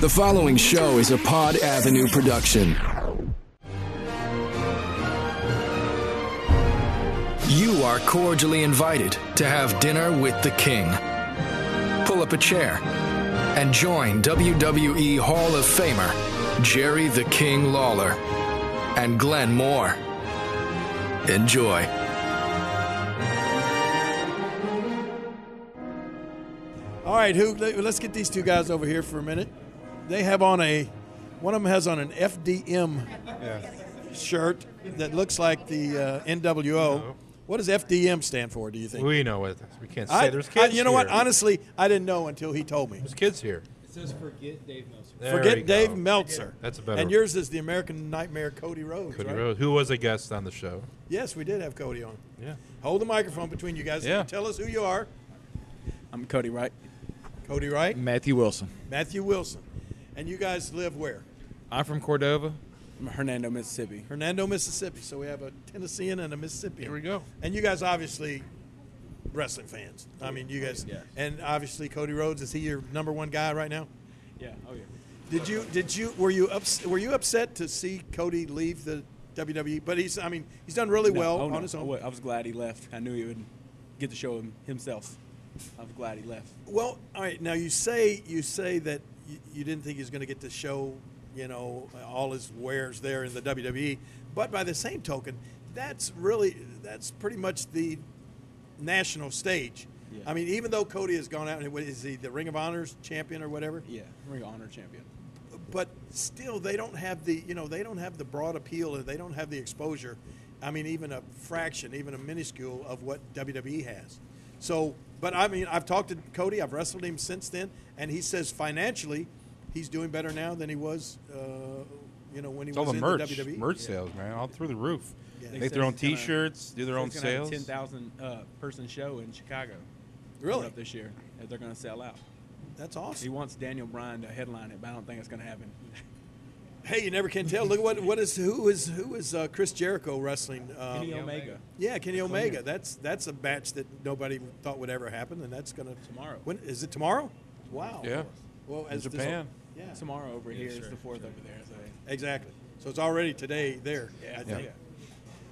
The following show is a Pod Avenue production. You are cordially invited to have dinner with the King. Pull up a chair and join WWE Hall of Famer Jerry the King Lawler and Glenn Moore. Enjoy. All right, let's get these two guys over here for a minute. They have on one of them has on an FDM shirt that looks like the NWO. No. What does FDM stand for, do you think? We know what we can't say. There's kids You know here. what? Honestly, I didn't know until he told me. There's kids here. It says forget Dave Meltzer. There we Forget go. Dave Meltzer. That's a better And yours is the American Nightmare Cody Rhodes, Cody right? Rhodes, who was a guest on the show. Yes, we did have Cody on. Yeah. Hold the microphone between you guys. Yeah. Tell us who you are. I'm Cody Wright. Cody Wright. Matthew Wilson. Matthew Wilson. And you guys live where? I'm from Cordova. I'm Hernando, Mississippi. Hernando, Mississippi. So we have a Tennessean and a Mississippian. Here we go. And you guys obviously wrestling fans. I mean, you guys. Yeah. And obviously Cody Rhodes, is he your number one guy right now? Yeah. Oh yeah. Were you upset to see Cody leave the WWE? But he's done really well on his own. I was glad he left. I knew he would get to show himself. I was glad he left. Well, all right. Now you say that you didn't think he was going to get to show, all his wares there in the WWE. But by the same token, that's pretty much the national stage. Yeah. I mean, even though Cody has gone out and is he the Ring of Honor's champion or whatever? Yeah, Ring of Honor champion. But still, they don't have the broad appeal, and they don't have the exposure. I mean, even a fraction, even a minuscule of what WWE has. So, but I mean, I've talked to Cody. I've wrestled him since then, and he says financially, he's doing better now than he was, when he It's all was the in merch, the WWE. merch sales, man, all through the roof. Yeah. They make their own T-shirts, do their own He's gonna have sales. a 10,000 person show in Chicago. Really? Coming up this year that they're going to sell out. That's He awesome. wants Daniel Bryan to headline it, but I don't think it's going to happen. Hey, you never can tell. Look at who is Chris Jericho wrestling? Kenny Omega. Yeah, Kenny Omega. That's a match that nobody thought would ever happen, and that's gonna Tomorrow. When is it tomorrow? Wow. Yeah. Well, In Japan. Yeah. Tomorrow over here is the 4th over there. So. Exactly. So it's already today there. Yeah, I think. yeah.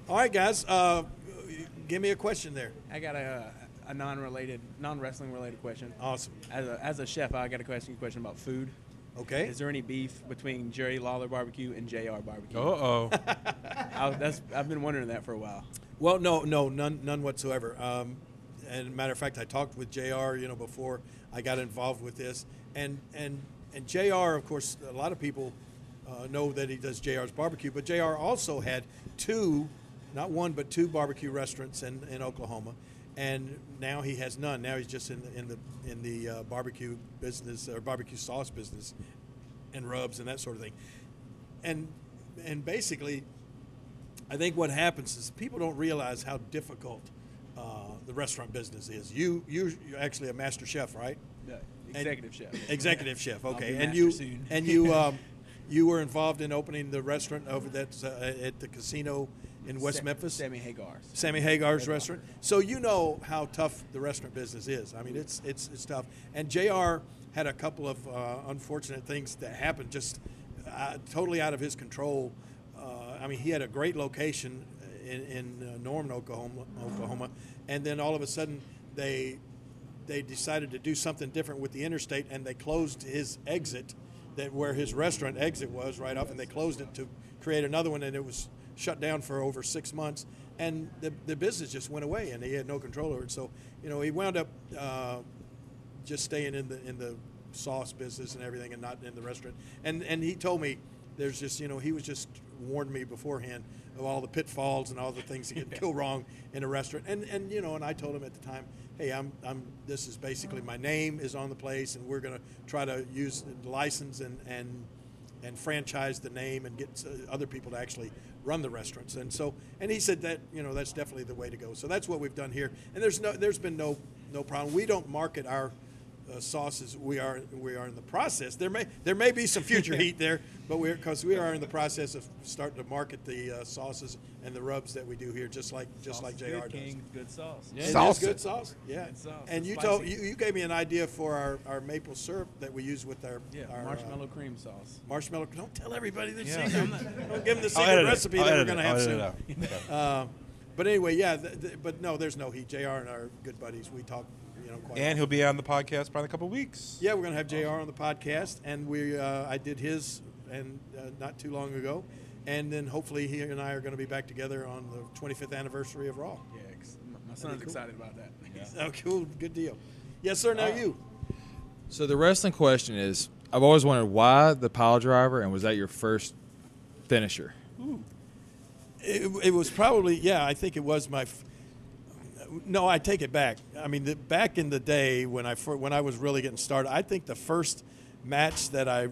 All right, guys. Give me a question there. I got a non-wrestling related question. Awesome. As a chef, I got a question about food. Okay. Is there any beef between Jerry Lawler Barbecue and JR Barbecue? Uh-oh. I've been wondering that for a while. Well, no, none whatsoever. And matter of fact, I talked with JR, before I got involved with this, and JR, of course, a lot of people know that he does JR's Barbecue, but JR also had not one but two barbecue restaurants in Oklahoma, and now he has none. Now he's just in the barbecue business or barbecue sauce business, and rubs and that sort of thing, and basically, I think what happens is people don't realize how difficult the restaurant business is. You're actually a master chef, right? Executive chef. Executive chef. Okay, I'll be and master soon. you were involved in opening the restaurant over that's at the casino in West Memphis. Sammy Hagar's. Sammy Hagar's restaurant. So you know how tough the restaurant business is. I mean, it's tough. And JR had a couple of unfortunate things that happened, just totally out of his control. I mean, he had a great location in Norman, Oklahoma, and then all of a sudden they decided to do something different with the interstate, and they closed his exit, where his restaurant exit was right off, and they closed it to create another one, and it was shut down for over 6 months, and the business just went away, and he had no control over it. So, he wound up just staying in the sauce business and everything, and not in the restaurant. And he told me there's just, he was just warned me beforehand of all the pitfalls and all the things that could go wrong in a restaurant. And I told him at the time, hey, this is basically my name is on the place, and we're going to try to use the license and franchise the name and get other people to actually run the restaurants. And he said that, that's definitely the way to go. So that's what we've done here. And there's been no problem. We don't market our sauces. We are in the process. There may be some future heat there, but we are in the process of starting to market the sauces and the rubs that we do here, just like JR does. King, good sauce. Yeah. Sauce. It is good sauce. Yeah. Good sauce. And you gave me an idea for our maple syrup that we use with our marshmallow cream sauce. Marshmallow. Don't tell everybody the Yeah. secret. Don't give them the secret recipe that we're going to have soon. Soon. But anyway, yeah. But no, there's no heat. JR and our good buddies. We talk. Quite And he'll be on the podcast probably in a couple of weeks. Yeah, we're going to have JR on the podcast, and I did his and not too long ago, and then hopefully he and I are going to be back together on the 25th anniversary of Raw. Yeah, my son's excited about that. Yeah. Oh, cool, good deal. Yes, sir. Now you. So the wrestling question is, I've always wondered why the pile driver, and was that your first finisher? It was probably, I think it was my. No, I take it back. I mean, back in the day when I was really getting started, I think the first match that I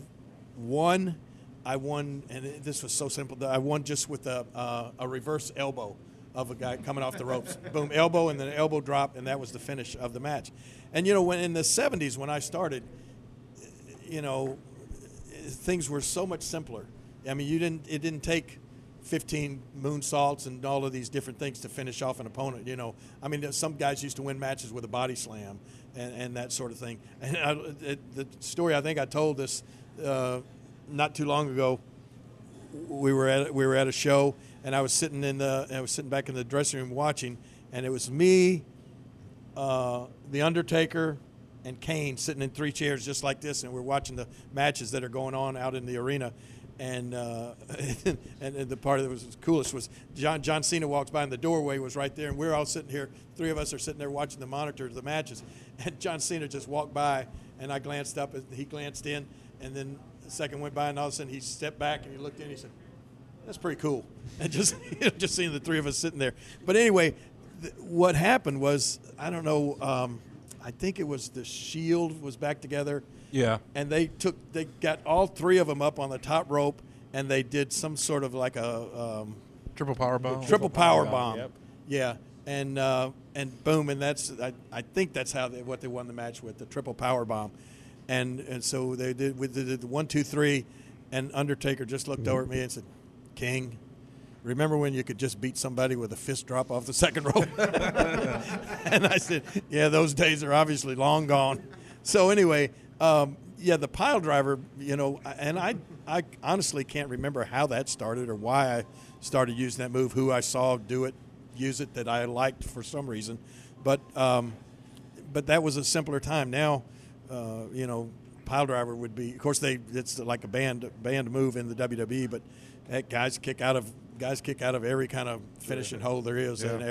won, and this was so simple. That I won just with a reverse elbow of a guy coming off the ropes. Boom, elbow, and then an elbow drop, and that was the finish of the match. And, when in the 70s when I started, things were so much simpler. I mean, it didn't take 15 moonsaults and all of these different things to finish off an opponent. I mean, some guys used to win matches with a body slam and that sort of thing. And the story, I think I told this not too long ago. We were at a show, and I was sitting back in the dressing room watching, and it was me, the Undertaker, and Kane sitting in 3 chairs just like this, and we're watching the matches that are going on out in the arena. And and the part that was coolest was John Cena walks by, and the doorway was right there, and we're all sitting here. 3 of us are sitting there watching the monitors of the matches, and John Cena just walked by, and I glanced up, and he glanced in, and then a second went by, and all of a sudden he stepped back and he looked in, and he said, "That's pretty cool." And just seeing the 3 of us sitting there. But anyway, what happened was, I don't know. I think it was the Shield was back together. Yeah. And they got all 3 of them up on the top rope, and they did some sort of like a Triple power bomb. Triple power bomb. Yep. Yeah. And boom, and that's I think that's what they won the match with, the triple power bomb. And so they did the 1, 2, 3, and Undertaker just looked over at me and said, "King, remember when you could just beat somebody with a fist drop off the second rope?" And I said, "Yeah, those days are obviously long gone." So anyway, the pile driver, and I honestly can't remember how that started or why I started using that move, who I saw use it that I liked for some reason. But that was a simpler time. Now, pile driver would be, of course, it's like a banned move in the WWE, but heck, guys kick out of every kind of finishing hold there is in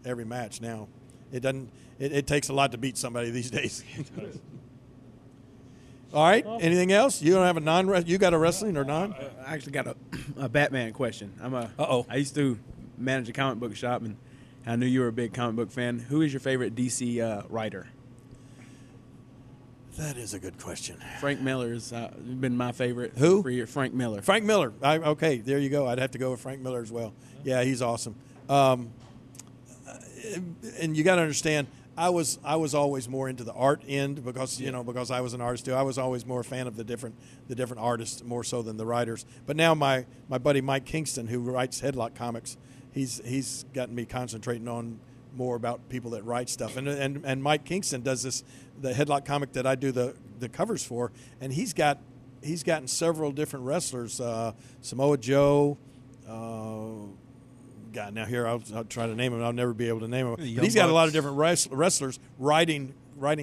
every match now. It takes a lot to beat somebody these days. All right. Anything else? You don't have you got a wrestling or non? I actually got a Batman question. I used to manage a comic book shop, and I knew you were a big comic book fan. Who is your favorite DC writer? That is a good question. Frank Miller's been my favorite. Who? For years. Frank Miller. Frank Miller. Okay, there you go. I'd have to go with Frank Miller as well. Yeah, he's awesome. And you got to understand, I was always more into the art end because I was an artist too. I was always more a fan of the different artists more so than the writers. But now my buddy Mike Kingston, who writes Headlock comics, he's gotten me concentrating on more about people that write stuff. And Mike Kingston does the Headlock comic that I do the covers for, and he's gotten several different wrestlers, Samoa Joe. God, now here I'll try to name him. I'll never be able to name him. But he's got a lot of different wrestlers writing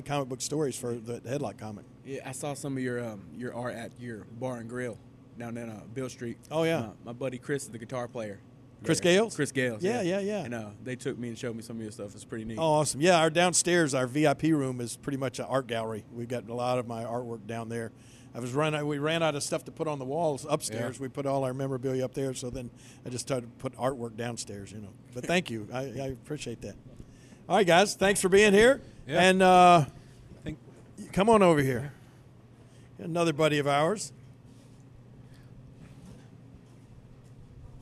comic book stories for the Headlock comic. Yeah, I saw some of your art at your bar and grill down in Bill Street. Oh yeah, my buddy Chris, the guitar player. Chris Gales? Chris Gales. Yeah. And they took me and showed me some of your stuff. It's pretty neat. Oh, awesome. Yeah, our downstairs, our VIP room is pretty much an art gallery. We've got a lot of my artwork down there. We ran out of stuff to put on the walls upstairs. Yeah. We put all our memorabilia up there, so then I just started to put artwork downstairs, But thank you. I appreciate that. All right, guys. Thanks for being here. Yeah. And come on over here. Another buddy of ours.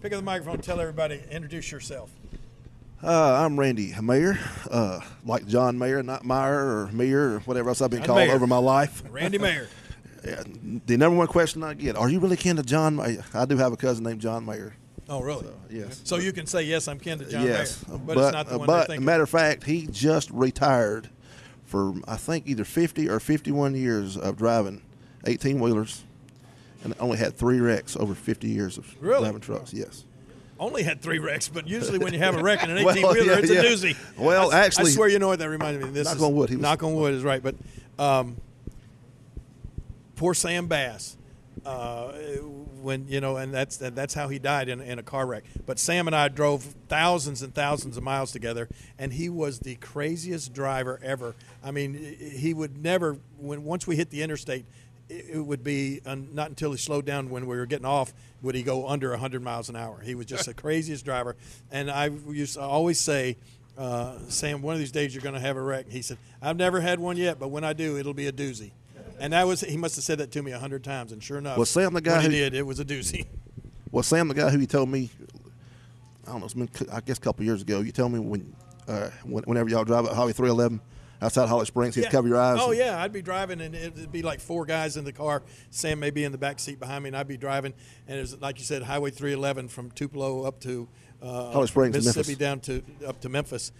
Pick up the microphone and tell everybody, introduce yourself. I'm Randy Mayer, like John Mayer, not Meyer or Meyer or whatever else I've been John called Mayer. over my life. Randy Mayer. The number one question I get, are you really kin to John Mayer? I do have a cousin named John Mayer. Oh, really? So, yes. So you can say, yes, I'm kin to John Yes. Mayer, but it's not the one they're But thinking. matter of fact, he just retired for, I think, either 50 or 51 years of driving 18-wheelers and only had 3 wrecks over 50 years of Really? driving trucks, yes. Only had 3 wrecks, but usually when you have a wreck in an Well, 18-wheeler, yeah, it's a yeah. doozy. Well, actually, I swear, you know what that reminded me of. This knock is, on wood, knock on wood is right, but poor Sam Bass, when and that's how he died in a car wreck. But Sam and I drove thousands and thousands of miles together, and he was the craziest driver ever. I mean, he would never once we hit the interstate. It would be not until he slowed down when we were getting off would he go under 100 miles an hour. He was just the craziest driver. And I used to always say, Sam, one of these days you're going to have a wreck. He said, I've never had one yet, but when I do, it'll be a doozy. And he must have said that to me 100 times. And sure enough, was Sam the guy when who he did, it was a doozy. Was Sam the guy who you told me, I don't know, it's been, I guess a couple years ago, you told me whenever y'all drive up Highway 311, outside Holly Springs, he'd cover your eyes. Oh, yeah. I'd be driving, and it'd be like 4 guys in the car. Sam may be in the back seat behind me, and I'd be driving. And it was, like you said, Highway 311 from Tupelo up to Holly Springs, Mississippi Memphis. up to Memphis.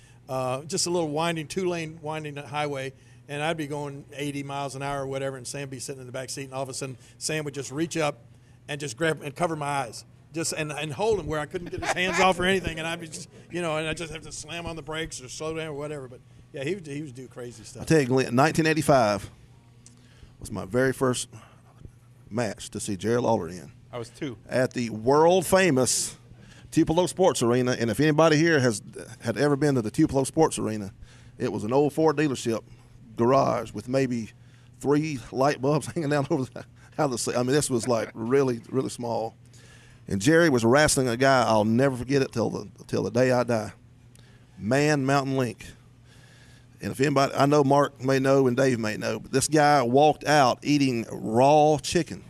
Just a little winding, 2-lane winding highway. And I'd be going 80 miles an hour or whatever, and Sam would be sitting in the back seat. And all of a sudden, Sam would just reach up and just grab and cover my eyes. And hold him where I couldn't get his hands off or anything. And I'd be just, and I just have to slam on the brakes or slow down or whatever. But yeah, he would do crazy stuff. I tell you, Glenn, 1985 was my very first match to see Jerry Lawler in. I was 2. At the world famous Tupelo Sports Arena. And if anybody here had ever been to the Tupelo Sports Arena, it was an old Ford dealership garage with maybe 3 light bulbs hanging down over the I mean, this was like really, really small. And Jerry was wrestling a guy, I'll never forget it till the day I die. Man Mountain Link. And if anybody, I know Mark may know and Dave may know, but this guy walked out eating raw chicken.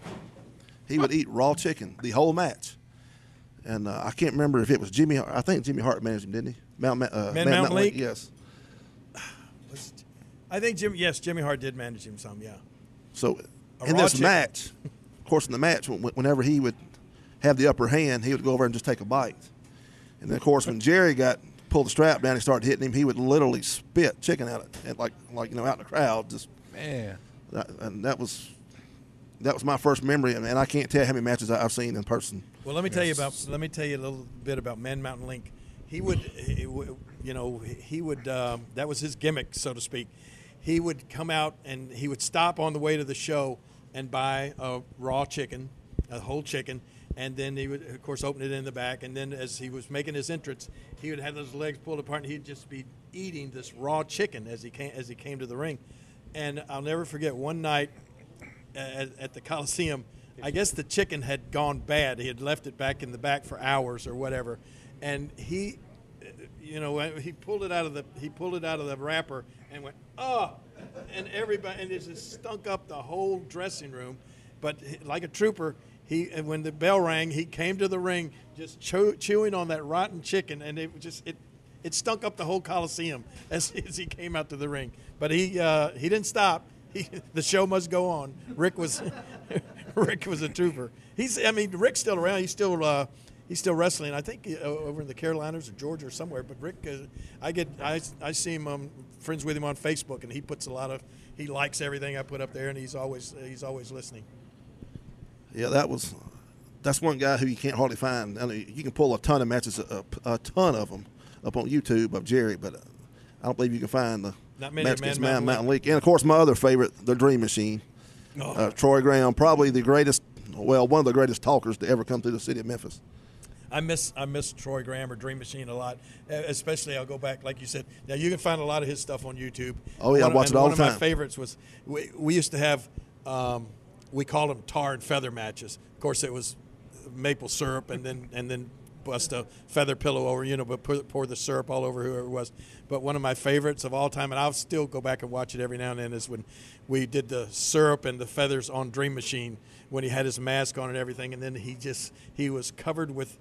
He would eat raw chicken the whole match. And I can't remember if it was Jimmy. I think Jimmy Hart managed him, didn't he? Man Mountain Link. Yes. I think Jimmy Hart did manage him some, yeah. So in this match, of course, in the match, whenever he would have the upper hand, he would go over and just take a bite. And then, of course, when Jerry pulled the strap down and started hitting him, he would literally spit chicken at it, and like out in the crowd. Just Man. And that was my first memory, and I can't tell how many matches I've seen in person. Well, let me tell you a little bit about Man Mountain Link. He would, that was his gimmick, so to speak. He would come out and he would stop on the way to the show and buy a raw chicken, a whole chicken, and then he would, of course, open it in the back. And then as he was making his entrance, he would have his legs pulled apart, and he'd just be eating this raw chicken as he came to the ring. And I'll never forget one night at the Coliseum. I guess the chicken had gone bad. He had left it back in the back for hours or whatever, and he pulled it out of the wrapper and went, oh, and everybody, and it just stunk up the whole dressing room. But like a trooper, when the bell rang, he came to the ring just chewing on that rotten chicken, and it stunk up the whole Coliseum as he came out to the ring. But he didn't stop. The show must go on. Rick was a trooper. Rick's still around. He's still wrestling. I think over in the Carolinas or Georgia or somewhere. But Rick, I see him. Friends with him on Facebook, and he puts he likes everything I put up there, and he's always listening. Yeah, that's one guy who you can't hardly find. I mean, you can pull a ton of matches, a ton of them, up on YouTube of Jerry, but I don't believe you can find the match against Man Mountain Link. And of course, my other favorite, the Dream Machine, Troy Graham, probably one of the greatest talkers to ever come through the city of Memphis. I miss Troy Graham or Dream Machine a lot, especially I'll go back, like you said. Now, you can find a lot of his stuff on YouTube. Oh, yeah, I watch it all the time. One of my favorites was we used to have, we called them tar and feather matches. Of course, it was maple syrup and then bust a feather pillow over, but pour the syrup all over whoever it was. But one of my favorites of all time, and I'll still go back and watch it every now and then, is when we did the syrup and the feathers on Dream Machine when he had his mask on and everything, and then he was covered with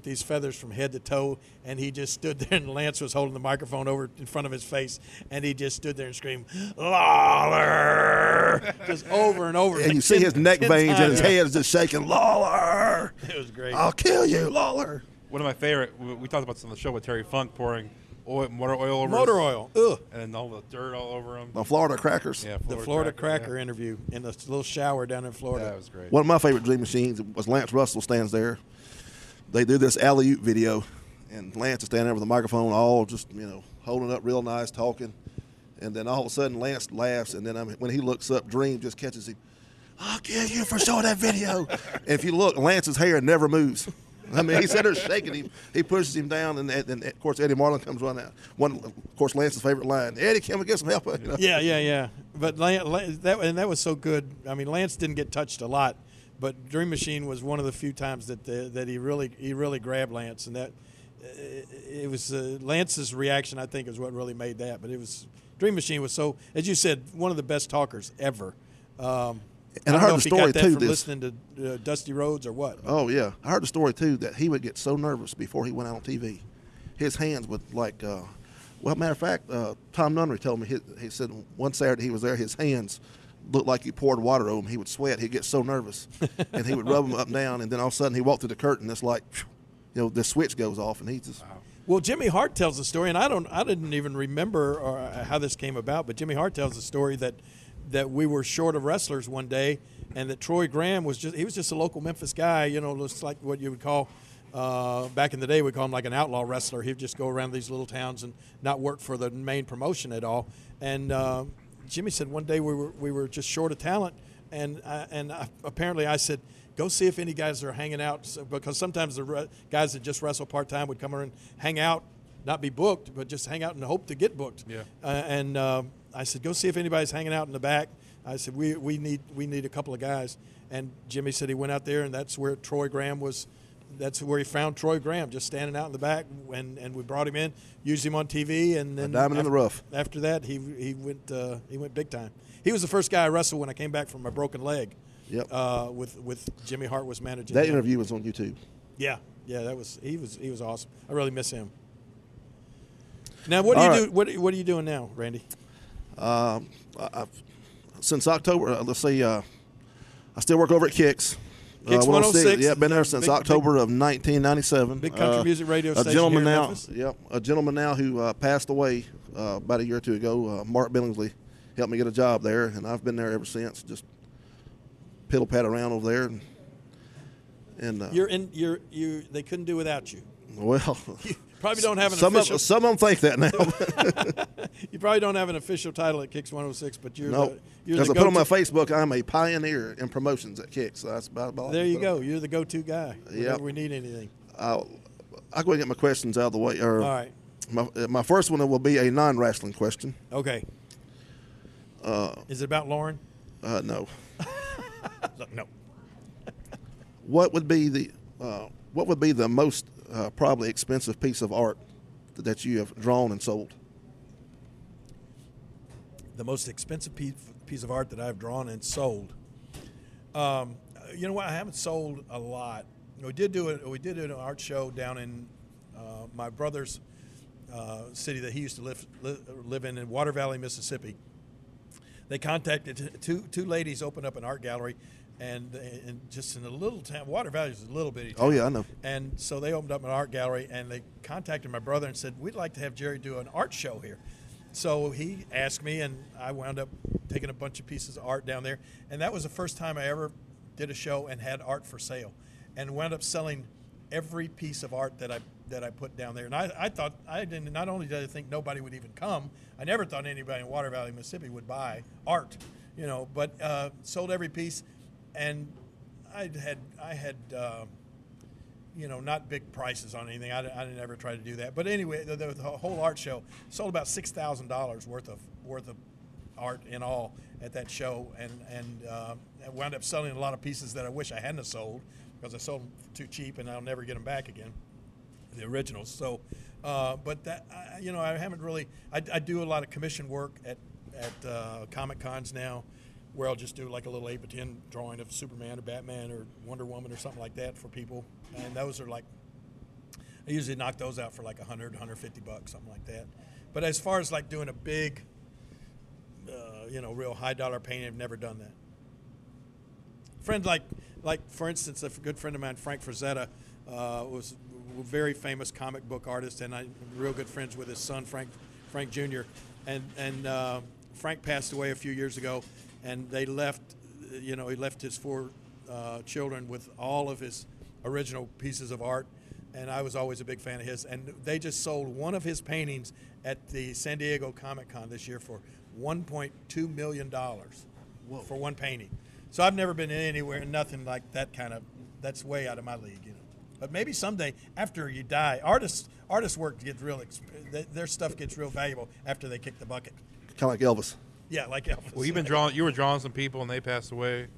these feathers from head to toe, and he just stood there, and Lance was holding the microphone over in front of his face, and he just stood there and screamed, "Lawler!" just over and over. And like you see his neck veins and his head's just shaking, "Lawler! It was great. I'll kill you, Lawler!" One of my favorite, we talked about this on the show with Terry Funk pouring motor oil over Motor his, oil. Ugh. and all the dirt all over him. The Florida Crackers. Yeah, The Florida Cracker interview in the little shower down in Florida. Yeah, that was great. One of my favorite Dream Machines was Lance Russell stands there. They do this alley-oop video, and Lance is standing there with a microphone, all just, holding it up real nice, talking. And then all of a sudden, Lance laughs, and then when he looks up, Dream just catches him. "I'll kill you for showing that video." And if you look, Lance's hair never moves. I mean, he's sitting there shaking him. He pushes him down, and of course, Eddie Marlin comes running out. Of course, Lance's favorite line, "Eddie, can we get some help?" Yeah. But that was so good. I mean, Lance didn't get touched a lot, but Dream Machine was one of the few times that he really grabbed Lance, and that it was Lance's reaction, I think, is what really made that. But it was Dream Machine was so, as you said, one of the best talkers ever. And I heard the story got that too. From listening to Dusty Rhodes or what? Oh yeah, I heard the story too that he would get so nervous before he went out on TV, his hands would matter of fact, Tom Nunnery told me he said one Saturday he was there, his hands looked like you poured water over him. He would sweat. He'd get so nervous, and he would rub them up and down, and then all of a sudden he walked through the curtain. It's like, the switch goes off, and he just. Wow. Well, Jimmy Hart tells the story, and I didn't even remember how this came about, but Jimmy Hart tells the story that we were short of wrestlers one day, and that Troy Graham was just a local Memphis guy, just like what you would call back in the day, we call him like an outlaw wrestler. He'd just go around these little towns and not work for the main promotion at all. And Jimmy said one day we were just short of talent, and apparently I said, go see if any guys are hanging out, because sometimes the guys that just wrestle part-time would come around and hang out, not be booked, but just hang out and hope to get booked. Yeah. I said, go see if anybody's hanging out in the back. I said, we need a couple of guys. And Jimmy said he went out there, and that's where Troy Graham was. That's where he found Troy Graham, just standing out in the back, and we brought him in, used him on TV, and then a diamond in the rough. After that, he went big time. He was the first guy I wrestled when I came back from my broken leg. Yep. With Jimmy Hart was managing. That interview was on YouTube. Yeah, he was awesome. I really miss him. Now, what do you do? What are you doing now, Randy? Since October, let's see, I still work over at Kicks. Kicks 106. Yeah, been there since October of 1997. Big country music radio station here in Memphis. A gentleman now who passed away about a year or two ago, Mark Billingsley, helped me get a job there, and I've been there ever since. Just piddle-pat around over there. And they couldn't do without you. Well, you probably don't have an official. Some of them think that now. You probably don't have an official title at Kicks 106, but you're because I put on my Facebook, I'm a pioneer in promotions at Kicks. So that's about there you go. You're the go-to guy whenever we need anything. I'll go and get my questions out of the way. All right. My first one will be a non-wrestling question. Okay. Is it about Lauren? No. No. What would be the most probably expensive piece of art that you have drawn and sold? The most expensive piece of art that I've drawn and sold. You know what? I haven't sold a lot. We did an art show down in my brother's city that he used to live in Water Valley, Mississippi. They contacted two ladies, opened up an art gallery, and just in a little town. Water Valley is a little bitty town. Oh yeah, I know. And so they opened up an art gallery, and they contacted my brother and said, "We'd like to have Jerry do an art show here." So he asked me, and I wound up taking a bunch of pieces of art down there, and that was the first time I ever did a show and had art for sale, and wound up selling every piece of art that I put down there. And I thought, not only did I think nobody would even come, I never thought anybody in Water Valley, Mississippi would buy art, but sold every piece. And I had not big prices on anything. I didn't ever try to do that. But anyway, the whole art show sold about $6,000 worth of art in all at that show, and I wound up selling a lot of pieces that I wish I hadn't have sold. because I sold them too cheap and I'll never get them back again, the originals. So, but that I haven't really. I do a lot of commission work at Comic Cons now, where I'll just do like a little 8x10 drawing of Superman or Batman or Wonder Woman or something like that for people, and those are like. I usually knock those out for like $100, $150, something like that. But as far as like doing a big, real high dollar painting, I've never done that. Friends like for instance, a good friend of mine, Frank Frazetta, was a very famous comic book artist, and I'm real good friends with his son, Frank Jr. And Frank passed away a few years ago, and they left. He left his 4 children with all of his original pieces of art. And I was always a big fan of his. And they just sold one of his paintings at the San Diego Comic-Con this year for $1.2 million for one painting. So I've never been anywhere, nothing like that that's way out of my league, But maybe someday, after you die, artists' work gets their stuff gets real valuable after they kick the bucket. Kind of like Elvis. Yeah, like Elvis. Well, you were drawing some people and they passed away,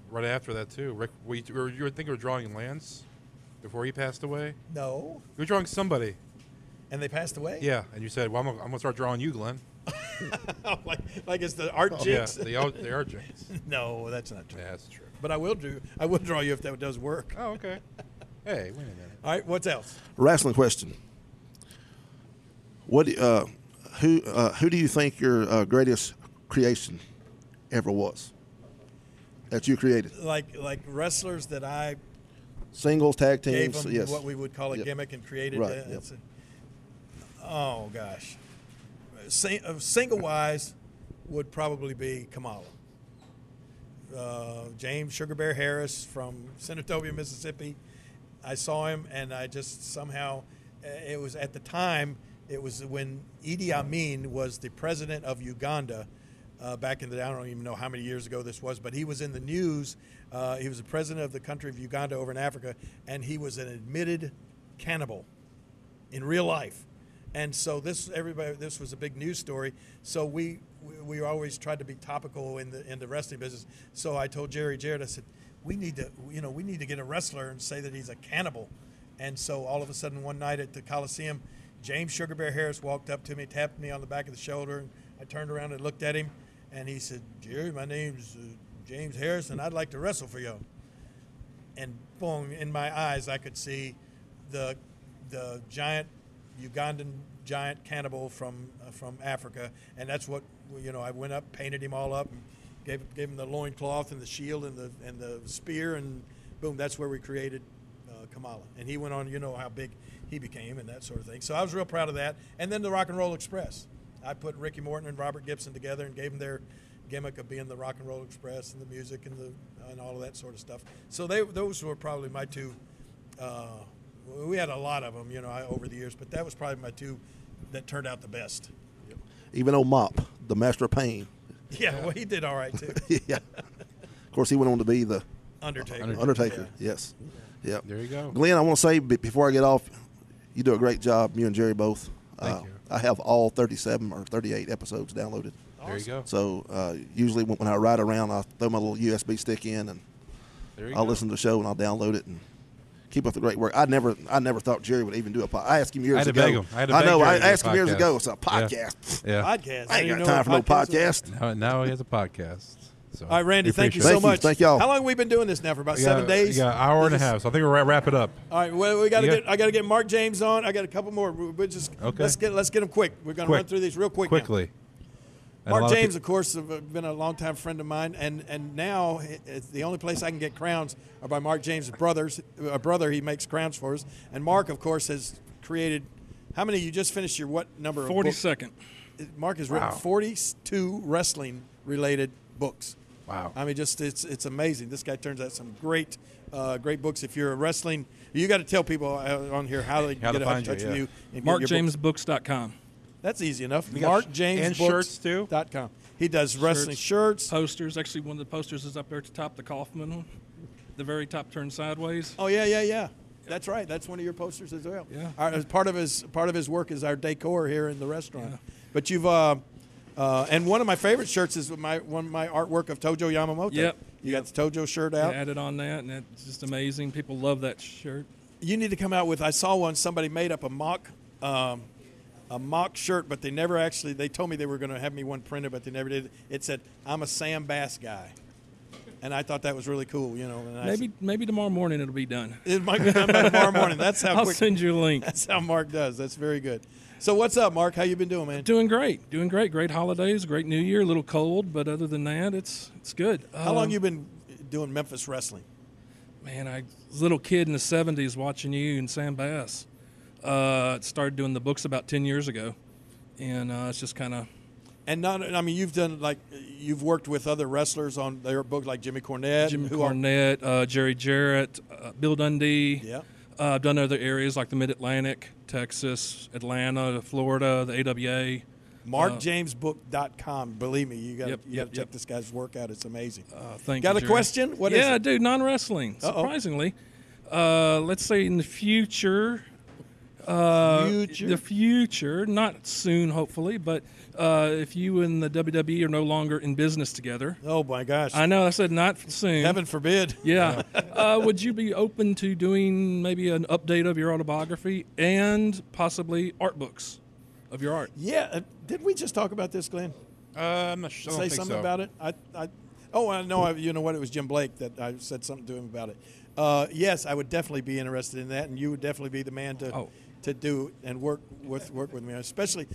right after that too. Rick, you were thinking of drawing Lance? Before he passed away? No. You were drawing somebody. And they passed away? Yeah, and you said, well, I'm going to start drawing you, Glenn. like it's the art jinx? Yeah, the art jinx. No, that's not true. Yeah, that's true. But I will draw you if that does work. Oh, okay. Hey, wait a minute. All right, what's else? Wrestling question. What? Who do you think your greatest creation ever was that you created? Like wrestlers that I singles, tag teams, gave them yes. what we would call a gimmick and created. Right. Oh gosh, single wise would probably be Kamala. James Sugar Bear Harris from Senatobia, Mississippi. I saw him, and I just somehow, it was at the time, it was when Idi Amin was the president of Uganda back in the, I don't even know how many years ago this was, but he was in the news. He was the president of the country of Uganda over in Africa, and he was an admitted cannibal in real life. And so this was a big news story. So we always tried to be topical in the wrestling business. So I told Jerry Jarrett, I said, we need to get a wrestler and say that he's a cannibal. And so all of a sudden one night at the Coliseum, James Sugar Bear Harris walked up to me, tapped me on the back of the shoulder, and I turned around and looked at him, and he said, Jerry, my name's James Harris, and I'd like to wrestle for you. And boom, in my eyes I could see the giant Ugandan giant cannibal from Africa, and that's what I went up, painted him all up, and gave him the loincloth and the shield and the spear, and boom, that's where we created Kamala. And he went on, how big he became and that sort of thing. So I was real proud of that. And then the Rock and Roll Express. I put Ricky Morton and Robert Gibson together and gave them their gimmick of being the Rock and Roll Express and the music and all of that sort of stuff. So those were probably my two. We had a lot of them, over the years, but that was probably my two that turned out the best. Even old Mop, the Master of Pain. Yeah, well, he did all right too. Yeah. Of course, he went on to be the Undertaker. Yes. Yeah. There you go. Glenn, I want to say before I get off, you do a great job, you and Jerry both. Thank you. I have all 37 or 38 episodes downloaded. Awesome. There you go. So usually when I ride around, I throw my little USB stick in and I'll listen to the show and I'll download it and keep up the great work. I never thought Jerry would even do a podcast. I asked him years ago. I asked him years ago. It's a podcast. Yeah. Podcast. I ain't got time for no podcast. Now he has a podcast. So all right, Randy, thank you so much. Thank y'all. How long have we been doing this now? For about 7 days? Yeah, hour and a half. So I think we'll wrap it up. All right, well, I got to get Mark James on. I got a couple more. Let's get them quick. We're going to run through these real quickly. Mark James, of course, has been a longtime friend of mine, and now it's the only place I can get crowns are by Mark James' brothers. A brother, he makes crowns for us. And Mark, of course, has created. How many? You just finished your what number? 42nd. Mark has written 42 wrestling-related books. Wow. I mean, just it's amazing. This guy turns out some great books. If you're a wrestling, you got to tell people on here how they get in touch with you. MarkJamesBooks.com. That's easy enough. MarkJamesBooks.com. He does wrestling shirts. Posters. Actually, one of the posters is up there at the top, the Kaufman one. The very top turned sideways. Oh, yeah. That's right. That's one of your posters as well. Yeah. Part of his work is our decor here in the restaurant. Yeah. But you've and one of my favorite shirts is my artwork of Tojo Yamamoto. Yep. You got the Tojo shirt out. Added on that, and it's just amazing. People love that shirt. You need to come out with. I saw one. Somebody made up a mock shirt, but they never actually. They told me they were going to have me one printed, but they never did. It said, "I'm a Sam Bass guy," and I thought that was really cool. And Maybe tomorrow morning it'll be done. it might be done by tomorrow morning. That's how. I'll quick, send you a link. That's how Mark does. That's very good. So what's up, Mark? How you been doing, man? Doing great. Great holidays, great New Year. A little cold, but other than that, it's good. How long you been doing Memphis wrestling? Man, I was a little kid in the 70s watching you and Sam Bass. Started doing the books about 10 years ago, and it's just kind of. And you've worked with other wrestlers on their book, like Jimmy Cornette, Jerry Jarrett, Bill Dundee. Yeah. I've done other areas like the Mid-Atlantic, Texas, Atlanta, Florida, the AWA. MarkJamesBook.com. Believe me, you got to check this guy's work out. It's amazing. Thank got you, a Jerry. question? What is it? Yeah, dude, non-wrestling. Surprisingly, let's say in the future. The future, not soon, hopefully, but if you and the WWE are no longer in business together. Oh, my gosh. I know, I said not soon. Heaven forbid. Yeah. Would you be open to doing maybe an update of your autobiography and possibly art books of your art? Yeah. Did we just talk about this, Glenn? I'm not sure. Say something about it? I know. You know what? It was Jim Blake that I said something to him about it. Yes, I would definitely be interested in that, and you would definitely be the man to do and work with me, especially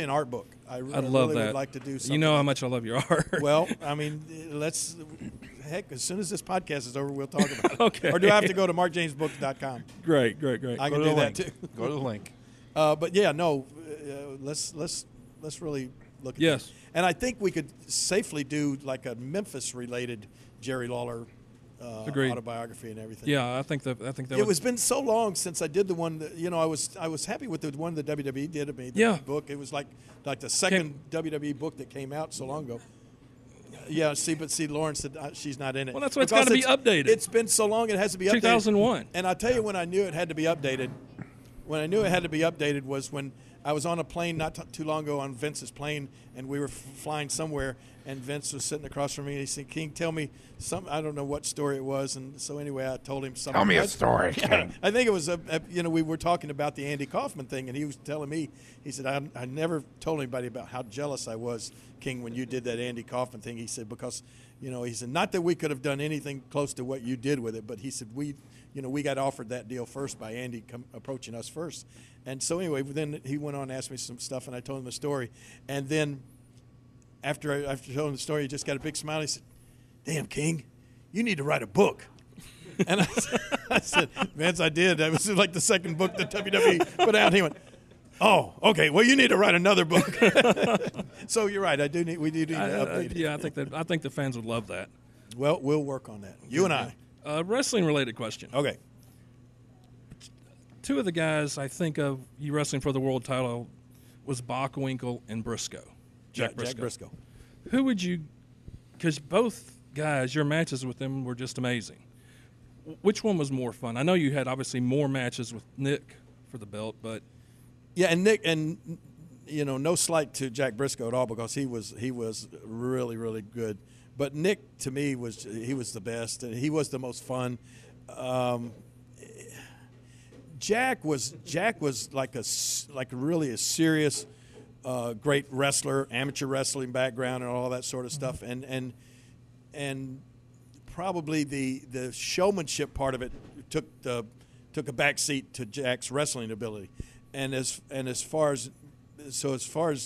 an art book. I'd really love that. Would like to do something. You know how much I love your art. Well, I mean, heck, as soon as this podcast is over, we'll talk about it. Okay. Or do I have to go to MarkJamesBook.com? Great. I can do that too. Go to the link. But yeah, no, let's really look at Yes. that. And I think we could safely do like a Memphis-related Jerry Lawler autobiography and everything. Yeah, I think that. It was been so long since I did the one that I was happy with the one that WWE did of me. The book. It was like the second WWE book that came out so long ago. Yeah, see, Lauren said she's not in it. Well, that's why it's got to be updated. It's been so long; it has to be updated. 2001. And I tell you, when I knew it had to be updated, was when I was on a plane not too long ago on Vince's plane, and we were flying somewhere, and Vince was sitting across from me, and he said, "King, tell me something." I don't know what story it was, and so anyway, I told him something. Tell me a story, King. I think it was we were talking about the Andy Kaufman thing, and he was telling me, he said, I never told anybody about how jealous I was, King, when you did that Andy Kaufman thing. He said, because, he said, not that we could have done anything close to what you did with it, but he said, we got offered that deal first by Andy approaching us first. And so anyway, then he went on and asked me some stuff, and I told him the story. And then after I told him the story, he just got a big smile. He said, "Damn, King, you need to write a book." And I said, "Vince, I did. That was like the second book that WWE put out." And he went, "Oh, okay. Well, you need to write another book." So you're right. We do need to update it. Yeah, I think the fans would love that. Well, we'll work on that. You and I. Wrestling-related question. Okay. Two of the guys I think of you wrestling for the world title was Bockwinkel and Briscoe. Jack Briscoe. Who would you – because both guys, your matches with them were just amazing. Which one was more fun? I know you had obviously more matches with Nick for the belt, but – Yeah, and Nick – and, no slight to Jack Briscoe at all, because he was really, really good. But Nick, to me, was the best, and he was the most fun. Jack was like really a serious, great wrestler, amateur wrestling background, and all that sort of stuff, and probably the showmanship part of it took a back seat to Jack's wrestling ability, and as far as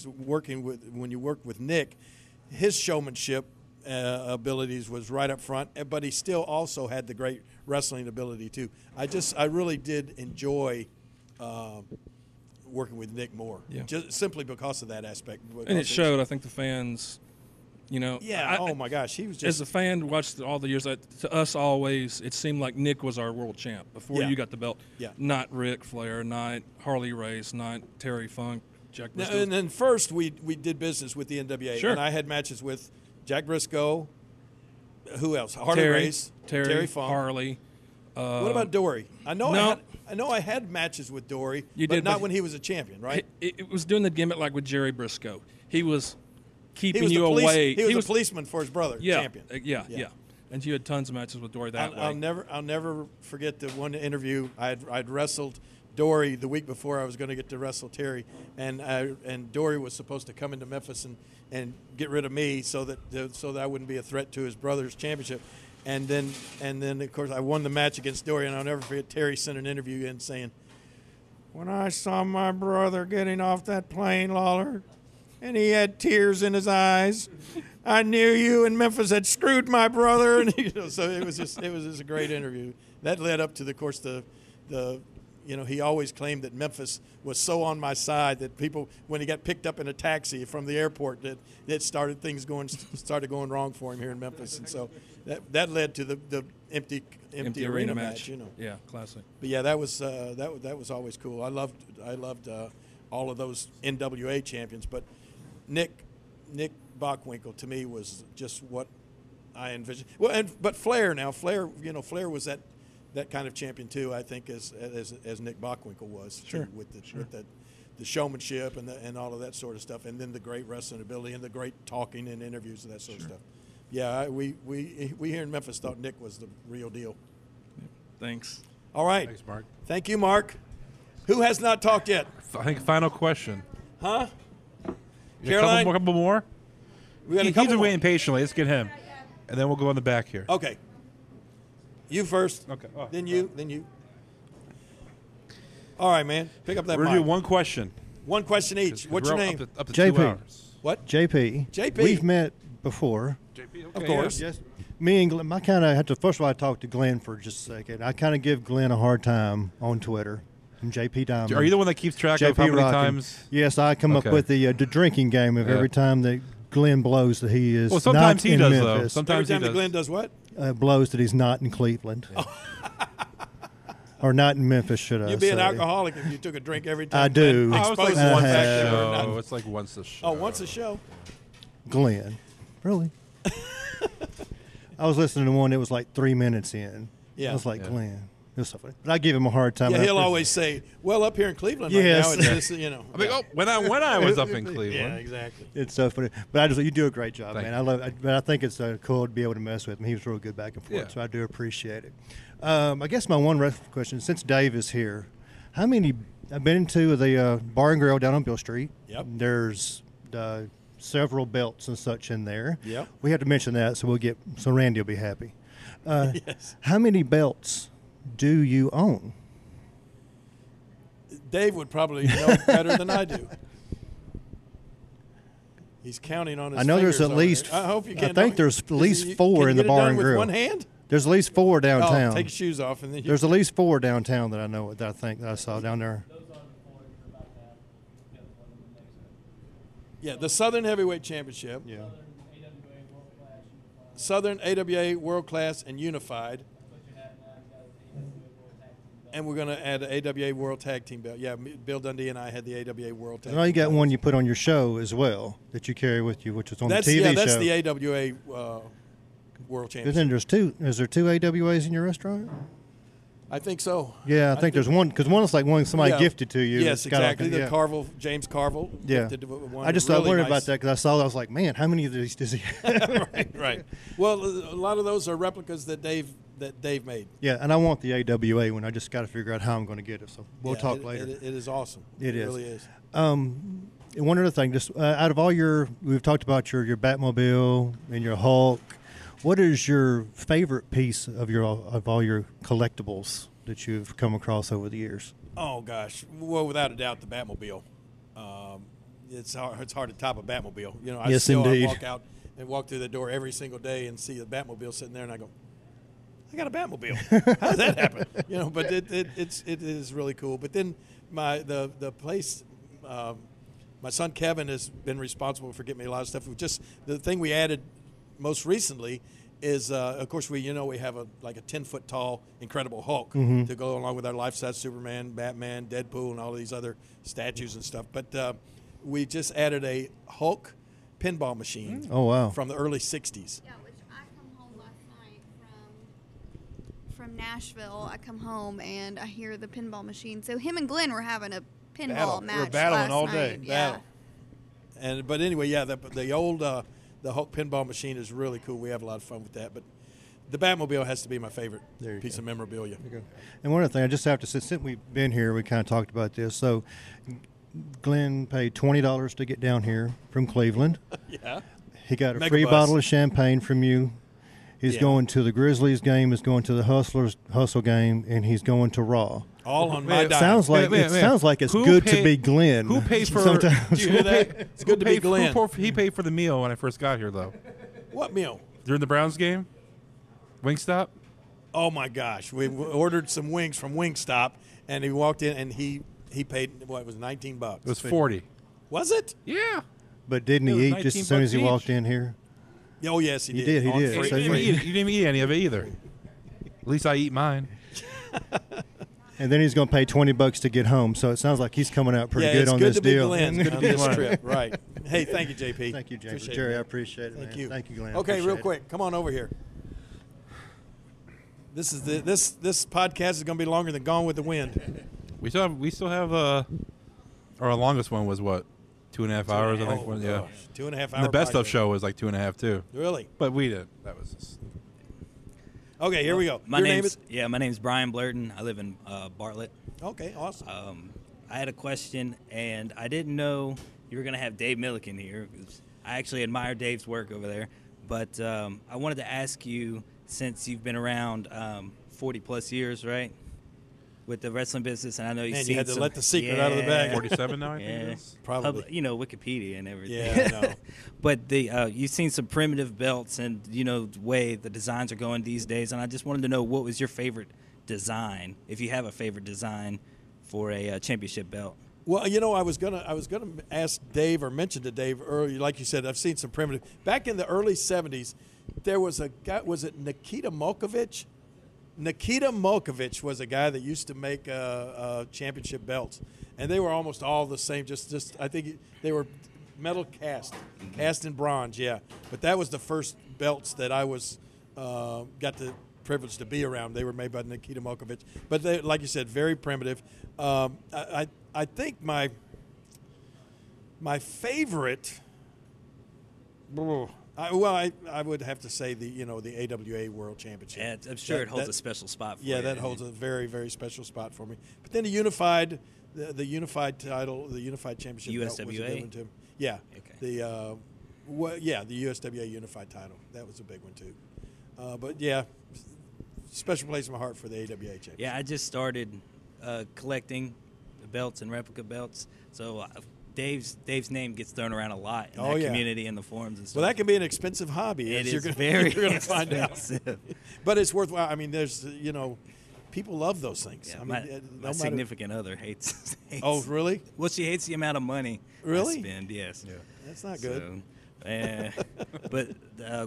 when you work with Nick, his showmanship abilities was right up front, but he still also had the great wrestling ability too. I really did enjoy working with Nick Moore, just simply because of that aspect. And it showed. I think the fans, Yeah. Oh my gosh, he was just. As a fan, watched all the years. To us, always it seemed like Nick was our world champ before you got the belt. Yeah. Not Ric Flair, not Harley Race, not Terry Funk, Jack Briscoe. And then first we did business with the NWA, Sure. and I had matches with Jack Briscoe. Who else? Harley Race, Terry Funk, Harley. What about Dory? I know I had matches with Dory, but not when he was a champion, right? It was doing the gimmick like with Jerry Briscoe. He was keeping He was you away. He was a policeman for his brother, champion. Yeah. And you had tons of matches with Dory that way. I'll never forget the one interview. I'd wrestled Dory the week before I was going to get to wrestle Terry, and Dory was supposed to come into Memphis and get rid of me so that I wouldn't be a threat to his brother's championship. And then of course I won the match against Dory, and I'll never forget Terry sent an interview in saying, "When I saw my brother getting off that plane, Lawler, and he had tears in his eyes, I knew you in Memphis had screwed my brother." And so it was just a great interview. That led up to the he always claimed that Memphis was so on my side that people, when he got picked up in a taxi from the airport, that started going wrong for him here in Memphis, and so that led to the empty arena match. Yeah, classic. But yeah, that was always cool. I loved all of those NWA champions, but Nick Bockwinkel to me was just what I envisioned. Well, but Flair Flair was that kind of champion too, I think, as Nick Bockwinkel was. Sure. With the showmanship and all of that sort of stuff, and then the great wrestling ability and the great talking and interviews and that sort of stuff. Yeah, we here in Memphis thought Nick was the real deal. Thanks. All right. Thanks, Mark. Thank you, Mark. Who has not talked yet? I think final question. Huh? Caroline? A couple more? We got a He's couple been more. waiting patiently. Let's get him. And then we'll go on the back here. Okay. You first. Okay. Then you. All right, man. Pick up that We're mic. going to do one question. One question each. What's your name? Up to JP. 2 hours. What? JP. JP. We've met before. JP, okay, Of course. Yes. Me and Glenn, I kind of had to, first of all, I talked to Glenn for just a second. I kind of give Glenn a hard time on Twitter. And JP Diamond. Are you the one that keeps track of JP how many Rockin'. times? Yes, I come up Okay. with the drinking game of Yeah. every time that Glenn blows that he is Well, sometimes not he in does, Memphis. though. Every Sometimes he time that does. Glenn does what? Blows that he's not in Cleveland. Or not in Memphis, should I You'd be say. an alcoholic if you took a drink every time. I do. Glenn Oh, it's like exposes once one a factor or show. not. It's like once a show. Oh, once a show. Glenn. Really? I was listening to one that was like 3 minutes in. Yeah. I was like, Yeah. Glenn. It was so funny. But I give him a hard time. Yeah, he'll after- always say, "Well, up here in Cleveland Yes. right now, it's just, I mean, when I was up in Cleveland. Yeah, exactly. It's so funny. But you do a great job, Thank man. you. I love it. But I think it's cool to be able to mess with him. He was real good back and forth, Yeah. so I do appreciate it. I guess my one question, since Dave is here, how many – I've been into the Bar and Grill down on Bill Street. Yep. There's several belts and such in there. Yep. We have to mention that, so Randy will be happy. Yes. How many belts do you own? Dave would probably know better than I do. He's counting on his I know there's fingers at over least there. I hope you can. I think there's at least 4 can in you the get it Bar done and with Grill. one hand? There's at least 4 downtown. Oh, take your shoes off and then There's at least 4 downtown that I know that I saw down there. Yeah, the Southern Heavyweight Championship, Yeah. Southern AWA World Class and Unified, and we're going to add an AWA World Tag Team belt. Yeah, Bill Dundee and I had the AWA World Tag. I know you Team got belts. one you put on your show as well that you carry with you, which is on That's the TV yeah, show. that's the AWA World Championship. Isn't there's 2? Is there 2 AWAs in your restaurant? I think so. Yeah, I think there's one because one is like one somebody Yeah. gifted to you. Yes, It's got like exactly. a- The yeah. Carville, James Carville. Yeah. gifted one I just really worried nice- about that because I saw that. I was like, man, how many of these does he have? Right. Well, a lot of those are replicas that Dave made. Yeah, and I want the AWA one. I just got to figure out how I'm going to get it. So we'll Yeah, talk later. It is awesome. It is. really is. And one other thing, just out of all we've talked about your Batmobile and your Hulk. What is your favorite piece of all your collectibles that you've come across over the years? Oh gosh, well, without a doubt, the Batmobile. It's hard to top a Batmobile. You know, I Yes, still indeed. walk through the door every single day and see the Batmobile sitting there, and I go, I got a Batmobile. How did that happen? You know, but it is really cool. But then the place. My son Kevin has been responsible for getting me a lot of stuff. Just the thing we added most recently is, of course, we have a 10-foot tall Incredible Hulk to go along with our life-size Superman, Batman, Deadpool, and all of these other statues and stuff. But we just added a Hulk pinball machine. Oh, wow. From the early '60s. Yeah, which I come home last night from Nashville. I come home and I hear the pinball machine. So him and Glenn were having a pinball Battle. match. We're battling last all night. day. Yeah. Battle. But anyway, yeah, the old the Hulk pinball machine is really cool. We have a lot of fun with that. But The Batmobile has to be my favorite piece go. of memorabilia. There you go. And one other thing, I just have to say, since we've been here, we kind of talked about this. So, Glenn paid $20 to get down here from Cleveland. Yeah. He got a Megabus. free bottle of champagne from you. He's going to the Grizzlies game. He's going to the Hustle game, and he's going to Raw. All on my dime. Sounds like it's good to be Glenn. Who paid for? Sometimes. Do you hear that? It's good to be Glenn. He paid for the meal when I first got here, though. What meal? During the Browns game, Wingstop. Oh my gosh, we ordered some wings from Wingstop, and he walked in and he paid what, it was $19. It was 40. Was it? Yeah. But didn't It he was eat just 19 as soon as he bucks walked each. in here? Oh yes, he He did. did, he On did. free- So You didn't even eat any of it either. At least I eat mine. And then he's going to pay $20 to get home. So it sounds like he's coming out pretty good on this deal. Yeah, it's good to be Glenn on this trip. Right. Hey, thank you, JP. Thank you, Jerry. Appreciate Jerry, it. I appreciate it. Thank man. you. Thank you, Glenn. Okay, real Appreciate it. quick, come on over here. This is this podcast is going to be longer than Gone with the Wind. We still have our longest one was what, 2.5 hours? I think. Oh, Yeah. gosh. 2.5 hours. And the best of show was like 2.5 too. Really? But we did. That was just. Okay, here we go. My Your name name's is? my name's Brian Blurton. I live in Bartlett. Okay, awesome. I had a question, and I didn't know you were going to have Dave Milliken here. 'Cause I actually admire Dave's work over there. But I wanted to ask you, since you've been around 40-plus years, right, with the wrestling business, and I know you've Man, seen you had to some, let the secret out of the bag. 47 now, I think it is. Probably. Wikipedia and everything. Yeah, I know. But you've seen some primitive belts and, the way the designs are going these days, and I just wanted to know what was your favorite design, if you have a favorite design for a championship belt. Well, I was gonna ask Dave or mention to Dave earlier. Like you said, I've seen some primitive. Back in the early '70s, there was a guy. Was it Nikita Molkovich? Nikita Molkovich was a guy that used to make championship belts, and they were almost all the same. Just I think they were metal cast in bronze. Yeah, but that was the first belts that I was got the privilege to be around. They were made by Nikita Molkovich, but they, like you said, very primitive. I think my favorite. I would have to say the AWA World Championship. Yeah, I'm sure it holds a special spot for you. Yeah, that holds a very, very special spot for me. But then the unified title, the unified championship belt was a good one too. Yeah. Okay. The USWA unified title, that was a big one too. But yeah, special place in my heart for the AWA championship. Yeah, I just started collecting the belts and replica belts, so Dave's name gets thrown around a lot in that community and the forums and stuff. Well, that can be an expensive hobby. It is is very you're gonna find expensive. out. But it's worthwhile. I mean, there's people love those things. Yeah, I mean, my significant other hates. Oh, really? Well, she hates the amount of money Really? I spend. Yes. Yeah. That's not good. So, but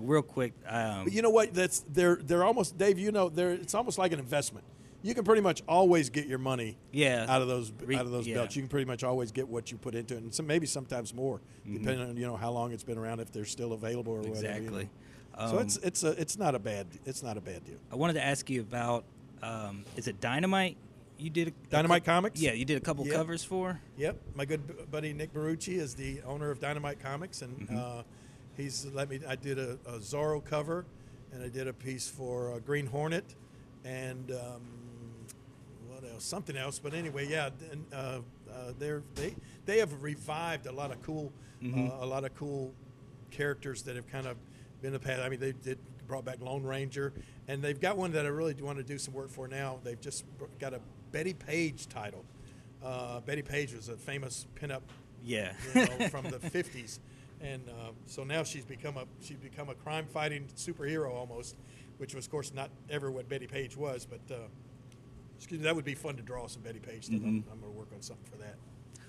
real quick, but you know what? They're almost, Dave. It's almost like an investment. You can pretty much always get your money out of those belts. You can pretty much always get what you put into it, and maybe sometimes more, depending on how long it's been around, if they're still available or whatever. Exactly. So it's not a bad deal. I wanted to ask you about is it Dynamite? You did Dynamite Comics? Yeah, you did a couple covers for. Yep, my good buddy Nick Marucci is the owner of Dynamite Comics, and he's let me. I did a Zorro cover, and I did a piece for Green Hornet, and what else? Something else. But anyway, yeah, and they have revived a lot of cool characters that have kind of been in the past. I mean, they brought back Lone Ranger, and they've got one that I really want to do some work for now. They've just got a Betty Page title. Betty Page was a famous pinup, from the 50s, and so now she's become a crime-fighting superhero almost, which was, of course, not ever what Betty Page was. But that would be fun to draw some Betty Page stuff. I'm going to work on something for that.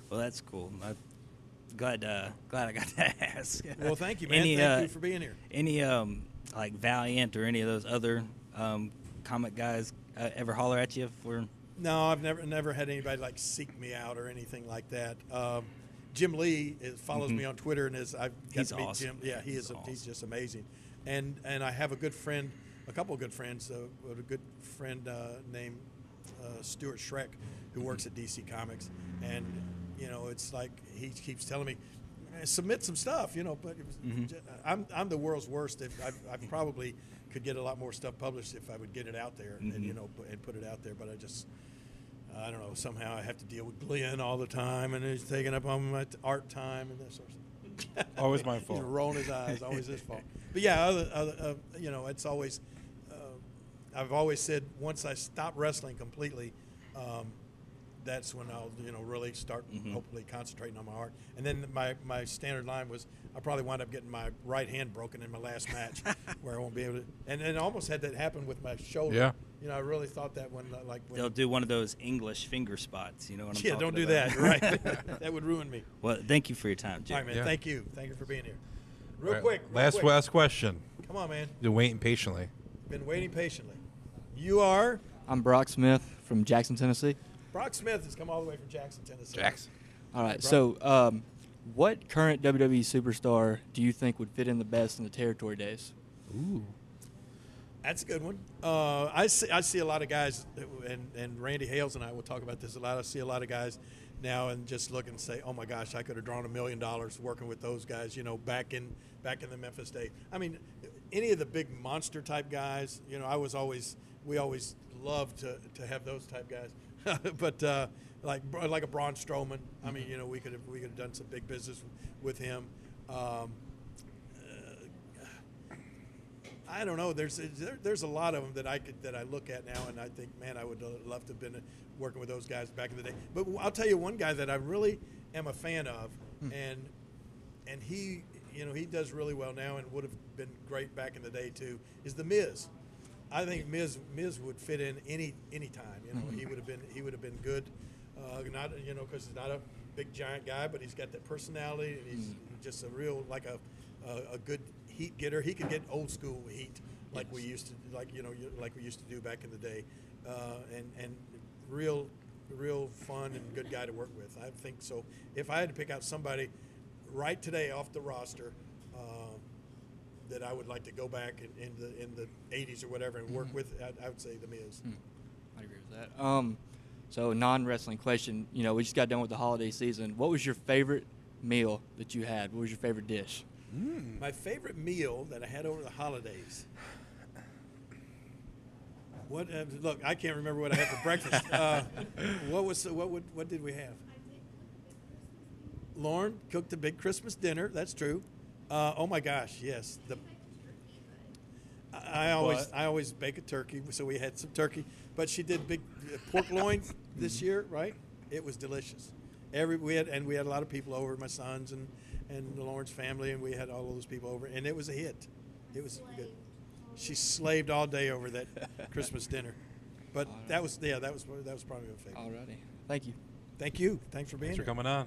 Well, that's cool. Glad I got to ask. Well, thank you, man. Thank you for being here. Any like Valiant or any of those other comic guys ever holler at you for? No, I've never had anybody like seek me out or anything like that. Jim Lee follows me on Twitter, and I've got to meet awesome. Jim. Yeah, he's just amazing. And I have a couple of good friends. A good friend named Stuart Schreck, who works at DC Comics, and it's like he keeps telling me, submit some stuff, but I'm the world's worst. I've probably could get a lot more stuff published if I would get it out there and and put it out there. But I don't know. Somehow I have to deal with Glenn all the time, and he's taking up all my art time and that sort of stuff. Always my fault. He's rolling his eyes. Always his fault. But yeah, it's always. I've always said once I stop wrestling completely, that's when I'll really start hopefully concentrating on my art. And then my standard line was I probably wound up getting my right hand broken in my last match where I won't be able to. And I almost had that happen with my shoulder. Yeah. I really thought that when they'll do one of those English finger spots. You know what I'm talking about? Yeah, don't do that. Right. That would ruin me. Well, thank you for your time, Jim. All right, man. Yeah. Thank you for being here. Real quick. Last question. Come on, man. Been waiting patiently. Been waiting patiently. You are? I'm Brock Smith from Jackson, Tennessee. Brock Smith has come all the way from Jackson, Tennessee. Jackson. All right. Brock. So, what current WWE superstar do you think would fit in the best in the territory days? Ooh. That's a good one. I see a lot of guys, and Randy Hales and I will talk about this a lot. I see a lot of guys now and just look and say, oh my gosh, I could have drawn $1 million working with those guys, back in the Memphis day. I mean, any of the big monster type guys, we always loved to have those type guys. But like a Braun Strowman, I mean, we could have done some big business with him. I don't know. There's a lot of them that I look at now, and I think, man, I would love to have been working with those guys back in the day. But I'll tell you one guy that I really am a fan of, and he does really well now, and would have been great back in the day too, is the Miz. I think Miz would fit in any time. He would have been good. Not because he's not a big giant guy, but he's got that personality, and he's just a real a good heat getter. He could get old school heat like we used to do back in the day, and real fun and good guy to work with. I think so. If I had to pick out somebody right today off the roster that I would like to go back in the 80s or whatever and work with, I would say the Miz. I agree with that. So non-wrestling question. We just got done with the holiday season. What was your favorite meal that you had? What was your favorite dish? My favorite meal that I had over the holidays. Look, I can't remember what I had for breakfast. What did we have? Lauren cooked a big Christmas dinner. That's true. Oh my gosh, yes. I always bake a turkey, so we had some turkey. But she did big pork loin this year, right? It was delicious. We had a lot of people over, my sons and Lauren's family, and we had all of those people over, and it was a hit. It was good. She slaved all day over that Christmas dinner. But that was probably my favorite. Alrighty. Thank you. Thank you. Thanks for being Thanks for here. coming on.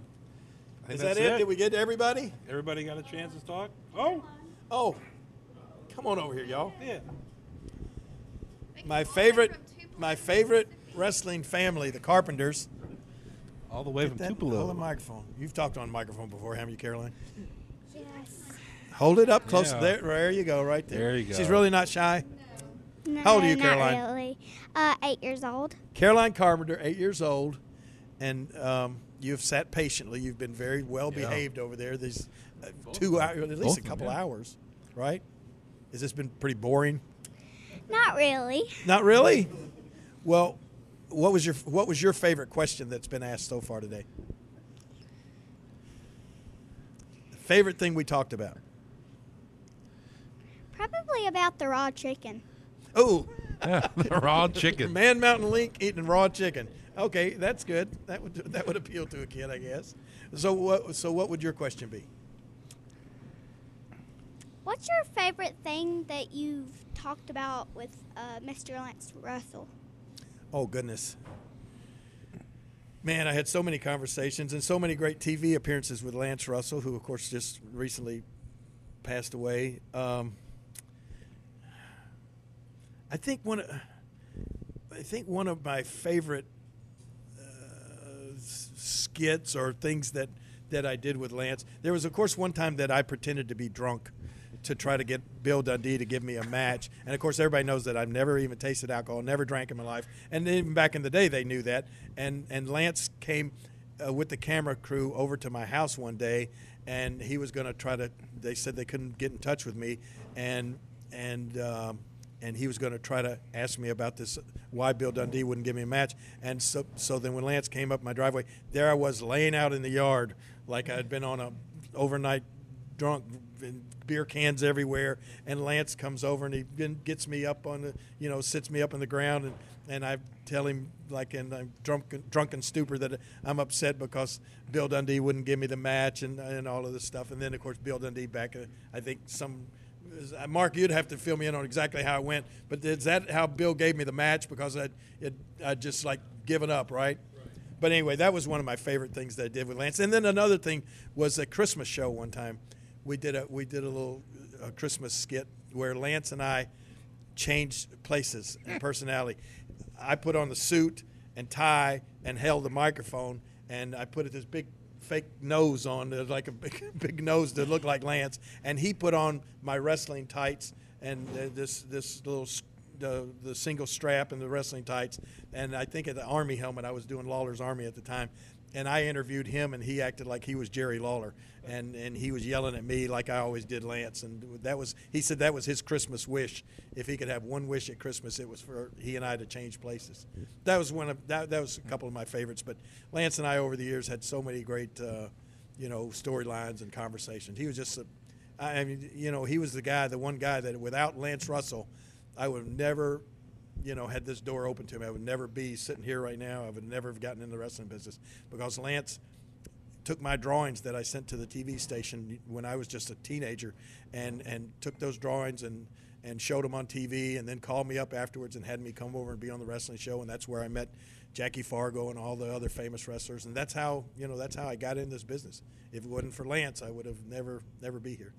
Is that it? Did we get to everybody? Everybody got a chance to talk? Oh. Come on over here, y'all. Yeah. My favorite wrestling family, the Carpenters. All the way from Tupelo. Hold the microphone. You've talked on microphone before, haven't you, Caroline? Yes. Hold it up close. Yeah. There you go, right there. There you go. She's really not shy? No, How old are you, Caroline? Not really. 8 years old. Caroline Carpenter, 8 years old, and you've sat patiently. You've been very well behaved over there. These 2 hours, at least a couple hours, right? Has this been pretty boring? Not really. Not really? Well, what was your favorite question that's been asked so far today? Favorite thing we talked about? Probably about the raw chicken. Oh, Yeah, the raw chicken. Man Mountain Link eating raw chicken. Okay, that's good. That would appeal to a kid, I guess. So what would your question be? What's your favorite thing that you've talked about with Mr. Lance Russell? Oh, goodness. Man, I had so many conversations and so many great TV appearances with Lance Russell, who, of course, just recently passed away. I think one of my favorite skits or things that I did with Lance, there was, of course, one time that I pretended to be drunk to try to get Bill Dundee to give me a match. And, of course, everybody knows that I've never even tasted alcohol, never drank in my life. And even back in the day, they knew that. And Lance came with the camera crew over to my house one day, and he was going to try to – they said they couldn't get in touch with me. And and he was going to try to ask me about this, why Bill Dundee wouldn't give me a match. And so then when Lance came up my driveway, there I was laying out in the yard like I had been on a overnight drunk, and beer cans everywhere. And Lance comes over and he gets me up on the, sits me up on the ground, and I tell him, like, and I'm drunken stupor, that I'm upset because Bill Dundee wouldn't give me the match and all of this stuff. And then, of course, Bill Dundee back, I think Mark, you'd have to fill me in on exactly how it went, but is that how Bill gave me the match? Because I'd just, like, given up, right? But anyway, that was one of my favorite things that I did with Lance. And then another thing was a Christmas show one time. We did a little Christmas skit where Lance and I changed places and personality. I put on the suit and tie and held the microphone, and I put this big fake nose on, like a big nose that looked like Lance, and he put on my wrestling tights and this little the single strap and the wrestling tights, and I think at the Army helmet. I was doing Lawler's Army at the time, and I interviewed him, and he acted like he was Jerry Lawler, and he was yelling at me like I always did Lance, and he said that was his Christmas wish. If he could have one wish at Christmas, it was for he and I to change places. That was that was a couple of my favorites, but Lance and I over the years had so many great storylines and conversations. He was just he was the one guy that without Lance Russell, I would have never, had this door open to me. I would never be sitting here right now. I would never have gotten in the wrestling business because Lance took my drawings that I sent to the TV station when I was just a teenager and took those drawings and showed them on TV, and then called me up afterwards and had me come over and be on the wrestling show, and that's where I met Jackie Fargo and all the other famous wrestlers, and that's how I got in this business. If it wasn't for Lance, I would have never be here.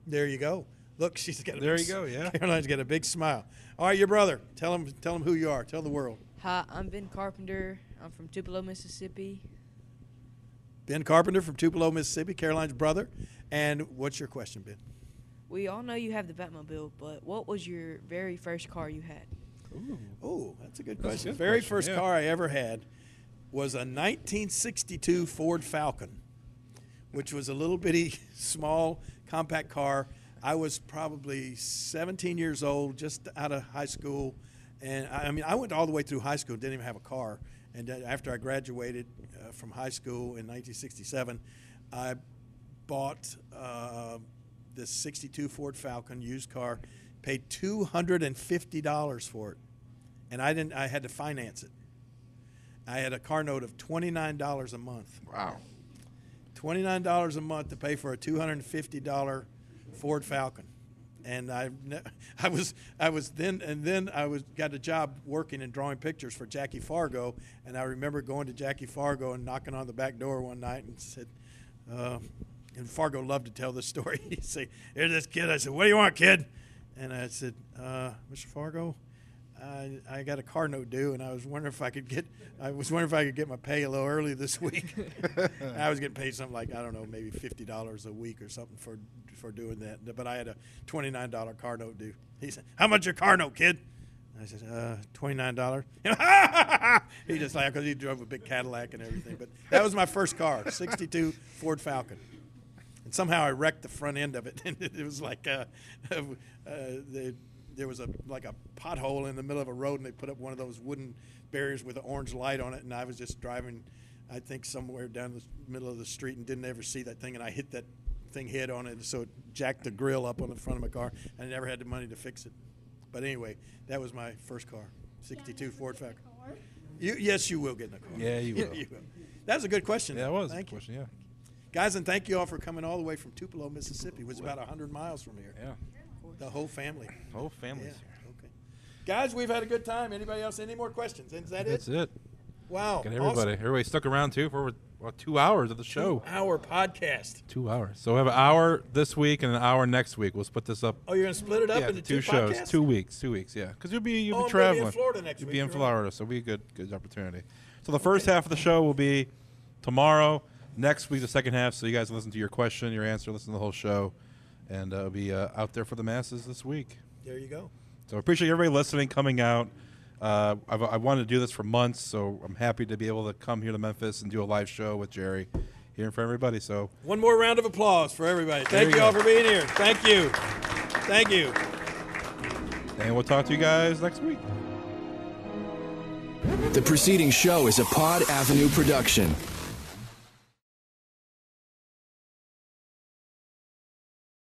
There you go. Look, she's got there you go, yeah. Caroline's got a big smile. All right, your brother. Tell him who you are. Tell the world. Hi, I'm Ben Carpenter. I'm from Tupelo, Mississippi. Ben Carpenter from Tupelo, Mississippi, Caroline's brother. And what's your question, Ben? We all know you have the Batmobile, but what was your very first car you had? Ooh, that's a good question. The very first car I ever had was a 1962 Ford Falcon, which was a little bitty, small, compact car. I was probably 17 years old, just out of high school. And I went all the way through high school, didn't even have a car. And after I graduated from high school in 1967, I bought this 62 Ford Falcon used car, paid $250 for it. And I had to finance it. I had a car note of $29 a month. Wow. $29 a month to pay for a $250 Ford Falcon. And I got a job working and drawing pictures for Jackie Fargo, and I remember going to Jackie Fargo and knocking on the back door one night and said, and Fargo loved to tell this story. He'd say, "Here's this kid." I said, "What do you want, kid?" And I said, "Mr. Fargo, I got a car note due, and I was wondering if I could get my pay a little early this week." I was getting paid something like, I don't know, maybe $50 a week or something for doing that. But I had a $29 car note due. He said, "How much your car note, kid?" I said, $29. He just laughed because he drove a big Cadillac and everything. But that was my first car, 62 Ford Falcon. And somehow I wrecked the front end of it. And it was like there was a pothole in the middle of a road, and they put up one of those wooden barriers with an orange light on it. And I was just driving, I think, somewhere down the middle of the street and didn't ever see that thing. And I hit that thing head on it, so it jacked the grill up on the front of my car. I never had the money to fix it. But anyway, that was my first car, 62 Ford Falcon. Yes, you will get in a car. Yeah, you will. You will. That was a good question. Yeah, that was thank a good question, yeah. Guys, and thank you all for coming all the way from Tupelo, Mississippi, which is about 100 miles from here. Yeah. The whole family. Whole family's here. Okay. Guys, we've had a good time. Anybody else? Any more questions? Is that it? That's it. Wow. Got everybody. Awesome. Everybody stuck around, too, for 2 hours of the show. 2-hour podcast. 2 hours. So we have an hour this week and an hour next week. We'll split this up. Oh, you're going to split it up into two shows. podcasts? 2 weeks. 2 weeks, yeah. Because you'll be I'm traveling. You'll be in Florida next week. You'll be in Florida, so it'll be a good opportunity. So the first half of the show will be tomorrow. Next week, the second half, so you guys listen to your question, your answer, listen to the whole show, and it'll be out there for the masses this week. There you go. So I appreciate everybody listening, coming out. I wanted to do this for months, so I'm happy to be able to come here to Memphis and do a live show with Jerry here in front of everybody. So one more round of applause for everybody. Thank you all for being here. Thank you. Thank you. And we'll talk to you guys next week. The preceding show is a Pod Avenue production.